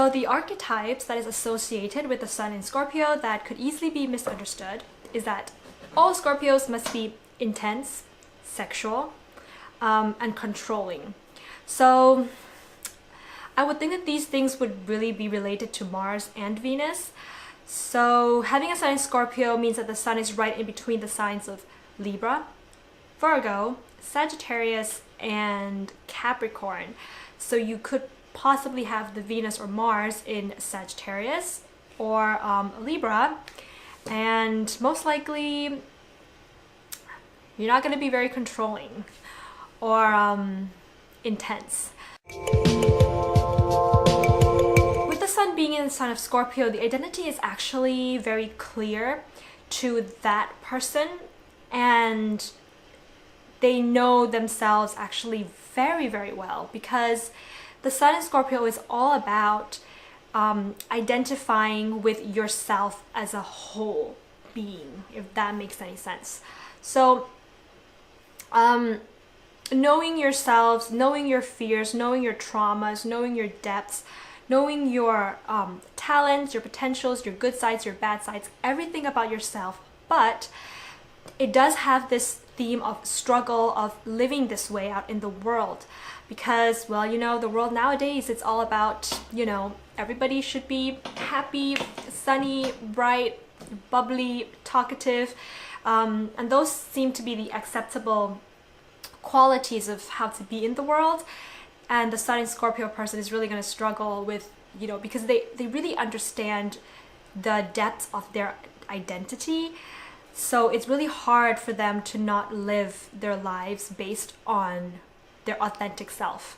So the archetypes that is associated with the sun in Scorpio that could easily be misunderstood is that all Scorpios must be intense, sexual, and controlling. So I would think that these things would really be related to Mars and Venus. So having a sun in Scorpio means that the sun is right in between the signs of Libra, Virgo, Sagittarius, and Capricorn. So you could possibly have the Venus or Mars in Sagittarius or Libra, and most likely you're not going to be very controlling or intense. With the sun being in the sign of Scorpio, the identity is actually very clear to that person, and they know themselves actually very, very well, because the sun in Scorpio is all about identifying with yourself as a whole being, if that makes any sense. So knowing yourselves, knowing your fears, knowing your traumas, knowing your depths, knowing your talents, your potentials, your good sides, your bad sides, everything about yourself. But it does have this theme of struggle, of living this way out in the world, because, well, you know, the world nowadays, it's all about, you know, everybody should be happy, sunny, bright, bubbly, talkative, and those seem to be the acceptable qualities of how to be in the world. And the sun in Scorpio person is really going to struggle with, you know, because they really understand the depth of their identity. So it's really hard for them to not live their lives based on their authentic self.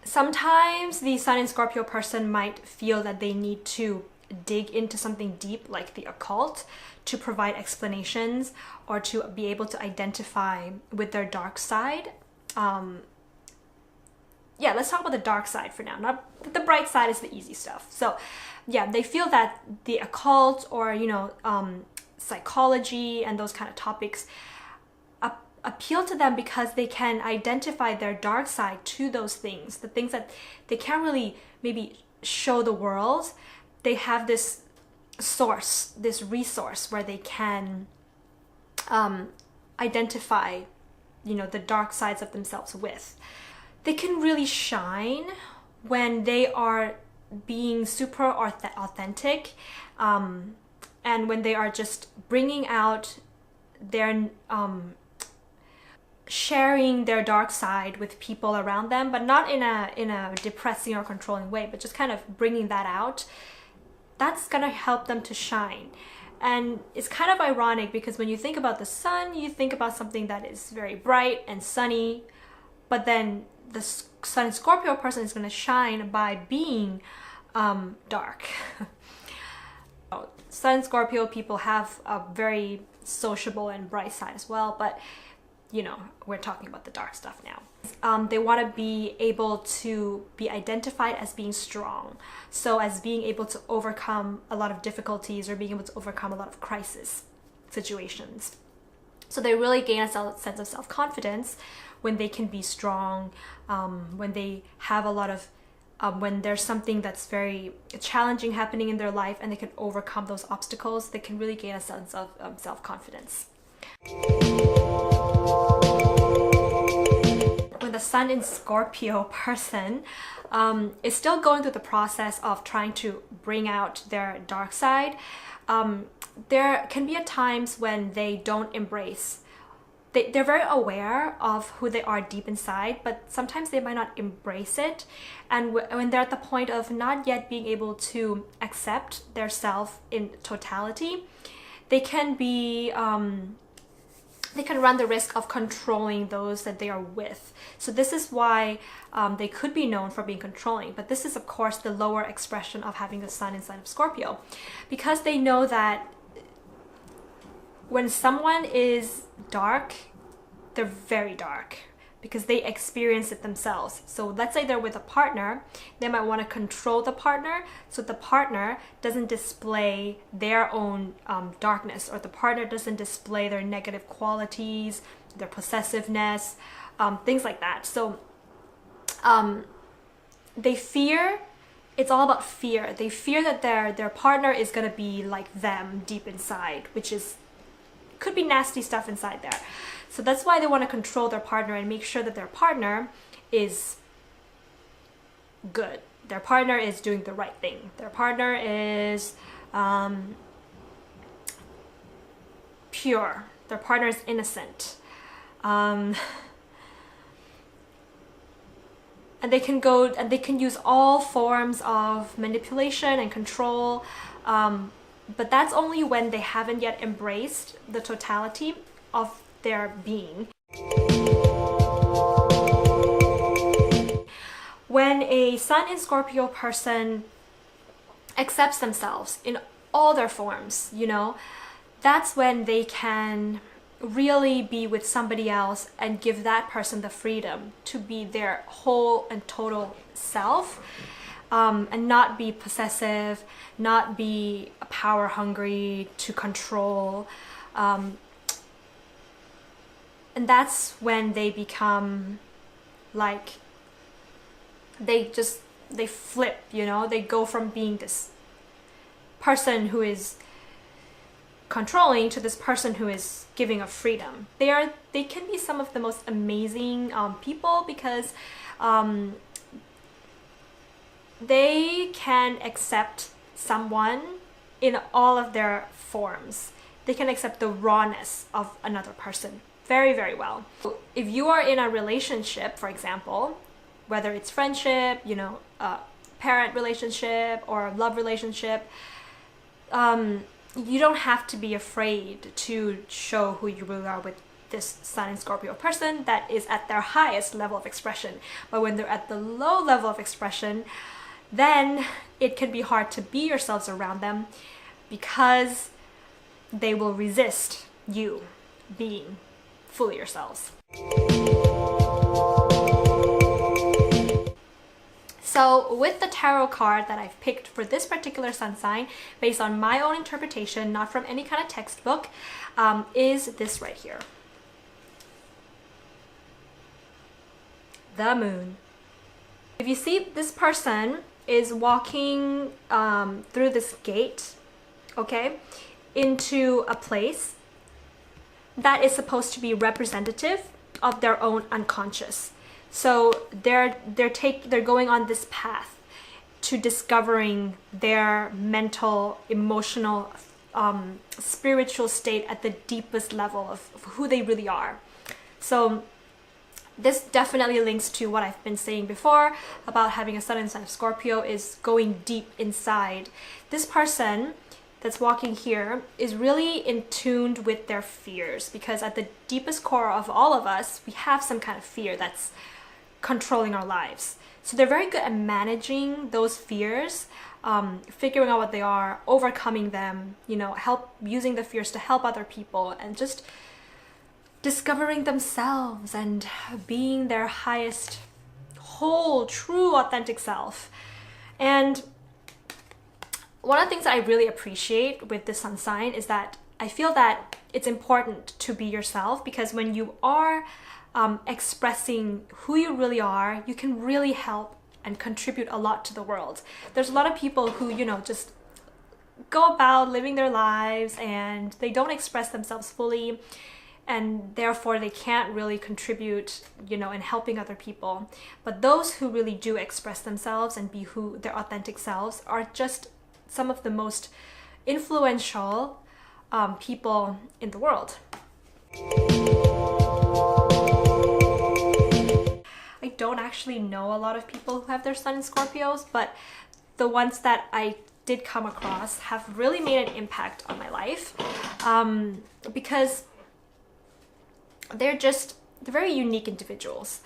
Sometimes the sun in Scorpio person might feel that they need to dig into something deep like the occult to provide explanations or to be able to identify with their dark side. Yeah, let's talk about the dark side for now. Not the bright side is the easy stuff. So yeah, they feel that the occult or, you know, psychology and those kind of topics appeal to them because they can identify their dark side to those things, the things that they can't really maybe show the world. They have this source, this resource where they can identify, you know, the dark sides of themselves with. They can really shine when they are being super authentic, and when they are just bringing out their sharing their dark side with people around them, but not in a depressing or controlling way, but just kind of bringing that out. That's gonna help them to shine. And it's kind of ironic because when you think about the sun, you think about something that is very bright and sunny, but then the sun in Scorpio person is going to shine by being dark. Sun in Scorpio people have a very sociable and bright side as well, but you know, we're talking about the dark stuff now. They want to be able to be identified as being strong, so as being able to overcome a lot of difficulties or being able to overcome a lot of crisis situations. So they really gain a sense of self-confidence when they can be strong, when they have a lot of, when there's something that's very challenging happening in their life and they can overcome those obstacles, they can really gain a sense of self-confidence. When the sun in Scorpio person is still going through the process of trying to bring out their dark side, there can be at times when they don't embrace. They're very aware of who they are deep inside, but sometimes they might not embrace it. And when they're at the point of not yet being able to accept their self in totality, they can be they can run the risk of controlling those that they are with. So this is why they could be known for being controlling. But this is, of course, the lower expression of having the sun inside of Scorpio, because they know that when someone is dark, they're very dark because they experience it themselves. So let's say they're with a partner, they might want to control the partner so the partner doesn't display their own darkness, or the partner doesn't display their negative qualities, their possessiveness, things like that. So they fear it's all about fear. They fear that their partner is gonna be like them deep inside, which is could be nasty stuff inside there. So that's why they want to control their partner and make sure that their partner is good. Their partner is doing the right thing. Their partner is pure. Their partner is innocent. And they can use all forms of manipulation and control, but that's only when they haven't yet embraced the totality of their being. When a Sun in Scorpio person accepts themselves in all their forms, you know, that's when they can really be with somebody else and give that person the freedom to be their whole and total self, and not be possessive, not be power hungry to control. And that's when they become like, they flip, you know, they go from being this person who is controlling to this person who is giving of freedom. They can be some of the most amazing people, because they can accept someone in all of their forms. They can accept the rawness of another person very, very well. If you are in a relationship, for example, whether it's friendship, you know, parent relationship or love relationship, you don't have to be afraid to show who you really are with this Sun in Scorpio person that is at their highest level of expression. But when they're at the low level of expression, then it can be hard to be yourselves around them, because they will resist you being fully yourselves. So with the tarot card that I've picked for this particular sun sign, based on my own interpretation, not from any kind of textbook, is this right here. The Moon. If you see, this person is walking through this gate, okay, into a place that is supposed to be representative of their own unconscious. So they're going on this path to discovering their mental, emotional, spiritual state at the deepest level of who they really are. So this definitely links to what I've been saying before about having a sun inside of Scorpio, is going deep inside. This person that's walking here is really in tune with their fears, because at the deepest core of all of us, we have some kind of fear that's controlling our lives. So they're very good at managing those fears, figuring out what they are, overcoming them, you know, using the fears to help other people, and just discovering themselves and being their highest, whole, true, authentic self. And one of the things that I really appreciate with this sun sign is that I feel that it's important to be yourself, because when you are expressing who you really are, you can really help and contribute a lot to the world. There's a lot of people who, you know, just go about living their lives and they don't express themselves fully, and therefore they can't really contribute, you know, in helping other people. But those who really do express themselves and be who their authentic selves are just some of the most influential people in the world. I don't actually know a lot of people who have their sun in Scorpios, but the ones that I did come across have really made an impact on my life, because they're very unique individuals.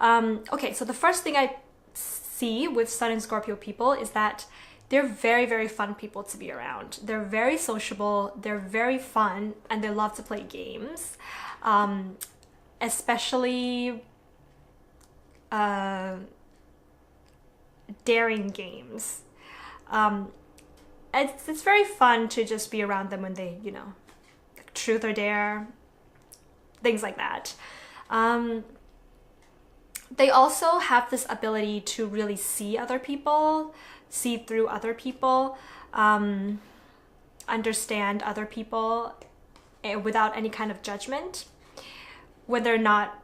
Okay, so the first thing I see with Sun in Scorpio people is that they're very, very fun people to be around. They're very sociable, they're very fun, and they love to play games, especially daring games. It's very fun to just be around them when they, you know, truth or dare, things like that. They also have this ability to really see other people, see through other people, understand other people without any kind of judgment when they're not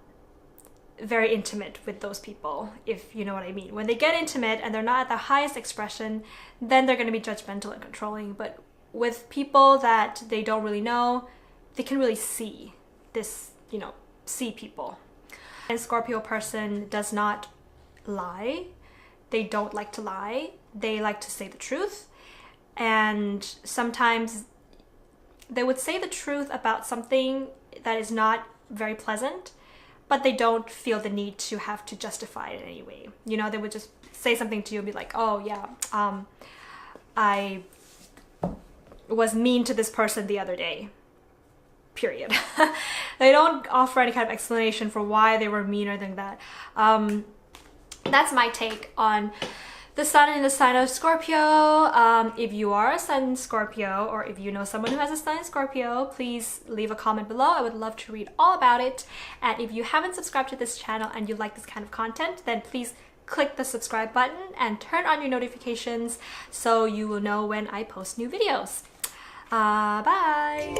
very intimate with those people, if you know what I mean. When they get intimate and they're not at the highest expression, then they're going to be judgmental and controlling. But with people that they don't really know, they can really see this, you know, see people. And Scorpio person does not lie. They don't like to lie. They like to say the truth. And sometimes they would say the truth about something that is not very pleasant, but they don't feel the need to have to justify it in any way. You know, they would just say something to you and be like, oh yeah, I was mean to this person the other day, period. They don't offer any kind of explanation for why they were meaner than that. That's my take on the sun in the sign of Scorpio. If you are a sun in Scorpio, or if you know someone who has a sun in Scorpio, please leave a comment below. I would love to read all about it. And if you haven't subscribed to this channel and you like this kind of content, then please click the subscribe button and turn on your notifications so you will know when I post new videos. Bye!